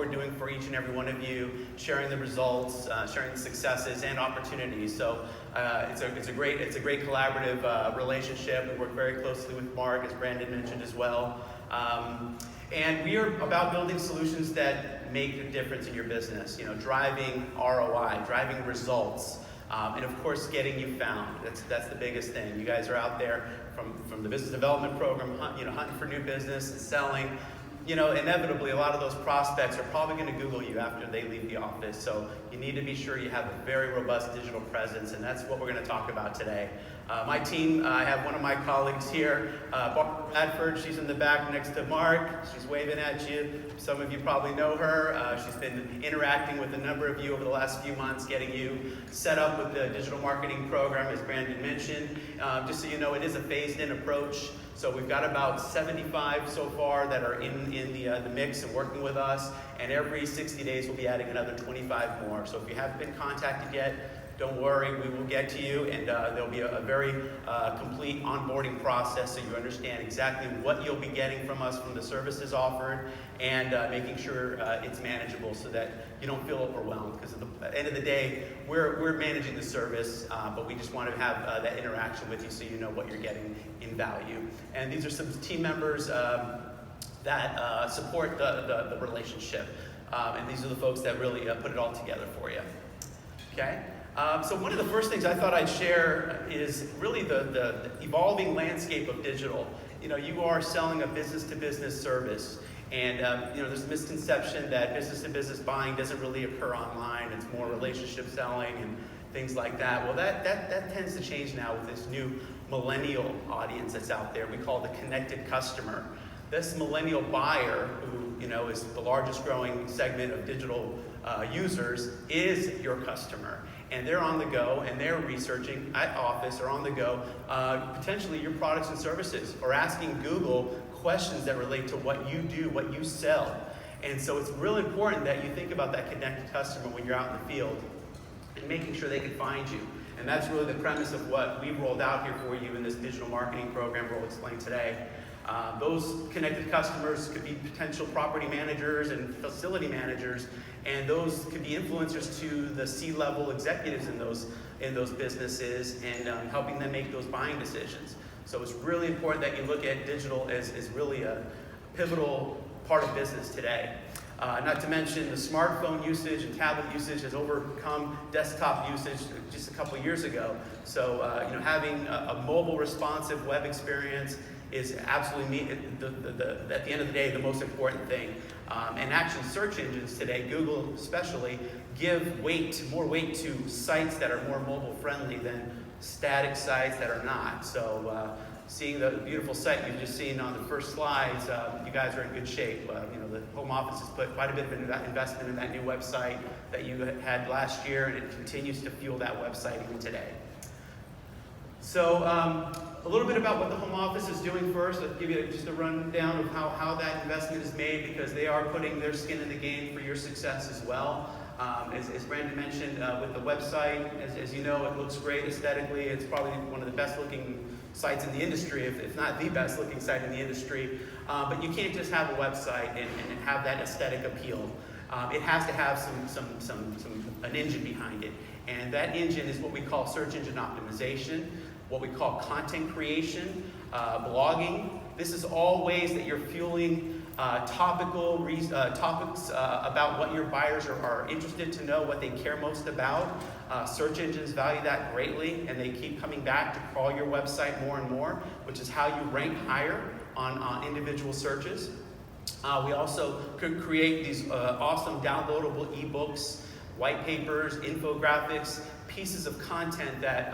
we're doing for each and every one of you, sharing the results, sharing the successes and opportunities. So it's a great collaborative relationship. We work very closely with Mark, as Brandon mentioned as well. And we are about building solutions that make a difference in your business, driving ROI, driving results, and of course getting you found. That's the biggest thing. You guys are out there from the business development program, hunting for new business and selling. Inevitably a lot of those prospects are probably going to Google you after they leave the office. So you need to be sure you have a very robust digital presence, and that's what we're going to talk about today. My team, I have one of my colleagues here, Barbara Bradford. She's in the back next to Mark. She's waving at you. Some of you probably know her. She's been interacting with a number of you over the last few months, getting you set up with the digital marketing program, as Brandon mentioned. Just so you know, it is a phased-in approach. So we've got about 75 so far that are in the mix and working with us. And every 60 days we'll be adding another 25 more. So if you haven't been contacted yet, don't worry, we will get to you, and there'll be a very complete onboarding process so you understand exactly what you'll be getting from us from the services offered, and making sure it's manageable so that you don't feel overwhelmed, because at the end of the day, we're managing the service, but we just want to have that interaction with you so you know what you're getting in value. And these are some team members that support the relationship, and these are the folks that really put it all together for you. Okay? So one of the first things I thought I'd share is really the evolving landscape of digital. You are selling a business-to-business service, and there's a misconception that business-to-business buying doesn't really occur online. It's more relationship selling and things like that. Well, that tends to change now with this new millennial audience that's out there. We call the connected customer. This millennial buyer, who is the largest growing segment of digital users, is your customer. And they're on the go, and they're researching at office or on the go, potentially your products and services, or asking Google questions that relate to what you do, what you sell. And so it's really important that you think about that connected customer when you're out in the field and making sure they can find you. And that's really the premise of what we've rolled out here for you in this digital marketing program we'll explain today. Those connected customers could be potential property managers and facility managers, and those could be influencers to the C-level executives in those businesses, and helping them make those buying decisions. So it's really important that you look at digital as really a pivotal part of business today. Not to mention the smartphone usage and tablet usage has overcome desktop usage just a couple years ago. So having a mobile responsive web experience is absolutely, at the end of the day, the most important thing. And actually search engines today, Google especially, give more weight to sites that are more mobile friendly than static sites that are not. So seeing the beautiful site you've just seen on the first slides, you guys are in good shape. The Home Office has put quite a bit of investment in that new website that you had last year, and it continues to fuel that website even today. So a little bit about what the Home Office is doing first. I'll give you just a rundown of how that investment is made, because they are putting their skin in the game for your success as well. As Brandon mentioned, with the website, as you know, it looks great aesthetically. It's probably one of the best looking sites in the industry, if not the best looking site in the industry. But you can't just have a website and have that aesthetic appeal. It has to have an engine behind it. And that engine is what we call search engine optimization, what we call content creation, blogging. This is all ways that you're fueling topics about what your buyers are interested to know, what they care most about. Search engines value that greatly, and they keep coming back to crawl your website more and more, which is how you rank higher on individual searches. We also could create these awesome downloadable ebooks, white papers, infographics, pieces of content that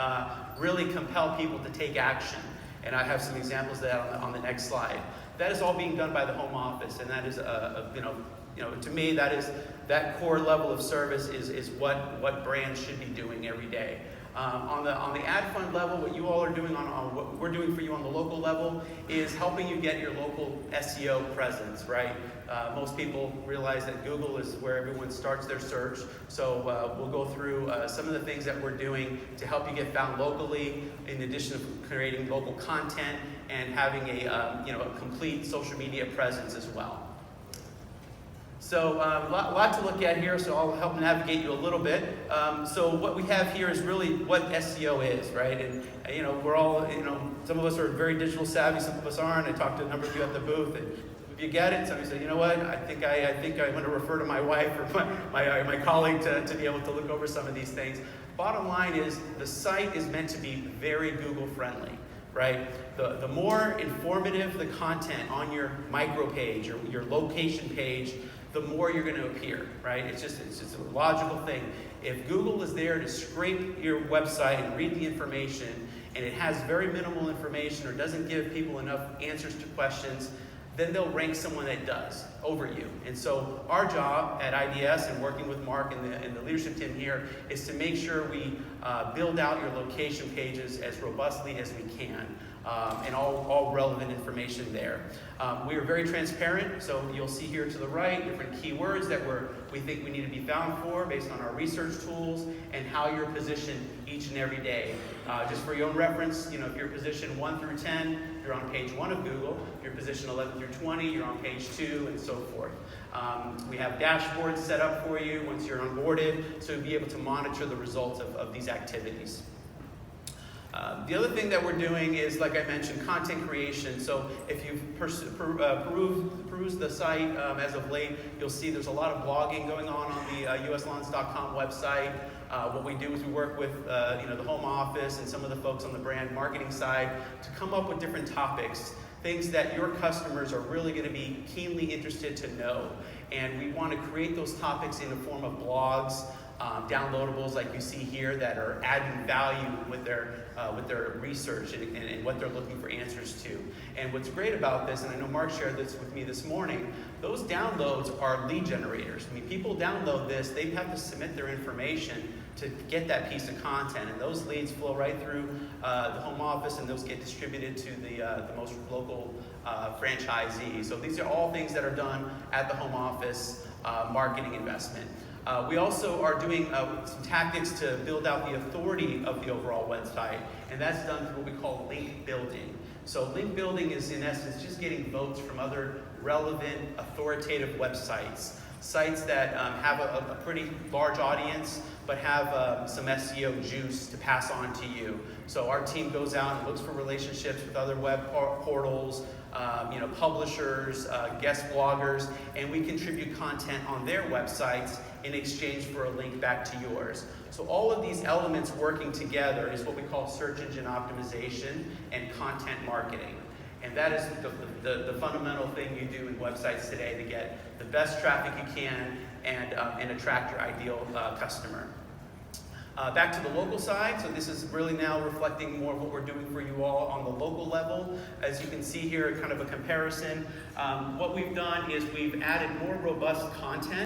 really compel people to take action. And I have some examples of that on the next slide. That is all being done by the Home Office, and that is, to me, that core level of service is what brands should be doing every day. On the ad fund level, what you all are doing on what we're doing for you on the local level is helping you get your local SEO presence, right? Most people realize that Google is where everyone starts their search. So we'll go through some of the things that we're doing to help you get found locally, in addition to creating local content and having a complete social media presence as well. So a lot to look at here, so I'll help navigate you a little bit. So what we have here is really what SEO is, right? And we're all, some of us are very digital savvy, some of us aren't. I talked to a number of you at the booth, and if you get it, somebody said, you know what, I think I'm going to refer to my wife or my colleague to be able to look over some of these things. Bottom line is the site is meant to be very Google friendly. Right? The more informative the content on your micro page or your location page, the more you're going to appear, right? It's just a logical thing. If Google is there to scrape your website and read the information, and it has very minimal information or doesn't give people enough answers to questions, then they'll rank someone that does over you. And so our job at IDS and working with Mark and the leadership team here is to make sure we build out your location pages as robustly as we can. And all relevant information there. We are very transparent, so you'll see here to the right different keywords that we think we need to be found for based on our research tools and how you're positioned each and every day. Just for your own reference, if you're position 1 through 10, you're on page 1 of Google. If you're position 11 through 20, you're on page 2, and so forth. We have dashboards set up for you once you're onboarded, so you'll be able to monitor the results of these activities. The other thing that we're doing is, like I mentioned, content creation. So if you've perused the site as of late, you'll see there's a lot of blogging going on the uslawns.com website. What we do is we work with the home office and some of the folks on the brand marketing side to come up with different topics, things that your customers are really going to be keenly interested to know. And we want to create those topics in the form of blogs, downloadables like you see here that are adding value with their research and what they're looking for answers to. And what's great about this, and I know Mark shared this with me this morning, those downloads are lead generators. I mean, people download this, they have to submit their information to get that piece of content, and those leads flow right through the home office, and those get distributed to the most local franchisee. So these are all things that are done at the home office marketing investment. We also are doing some tactics to build out the authority of the overall website, and that's done through what we call link building. So link building is, in essence, just getting votes from other relevant, authoritative websites. Sites that have a pretty large audience, but have some SEO juice to pass on to you. So our team goes out and looks for relationships with other web portals, publishers, guest bloggers, and we contribute content on their websites in exchange for a link back to yours. So all of these elements working together is what we call search engine optimization and content marketing. And that is the fundamental thing you do in websites today to get the best traffic you can and attract your ideal customer. Back to the local side, so this is really now reflecting more of what we're doing for you all on the local level. As you can see here, kind of a comparison. What we've done is we've added more robust content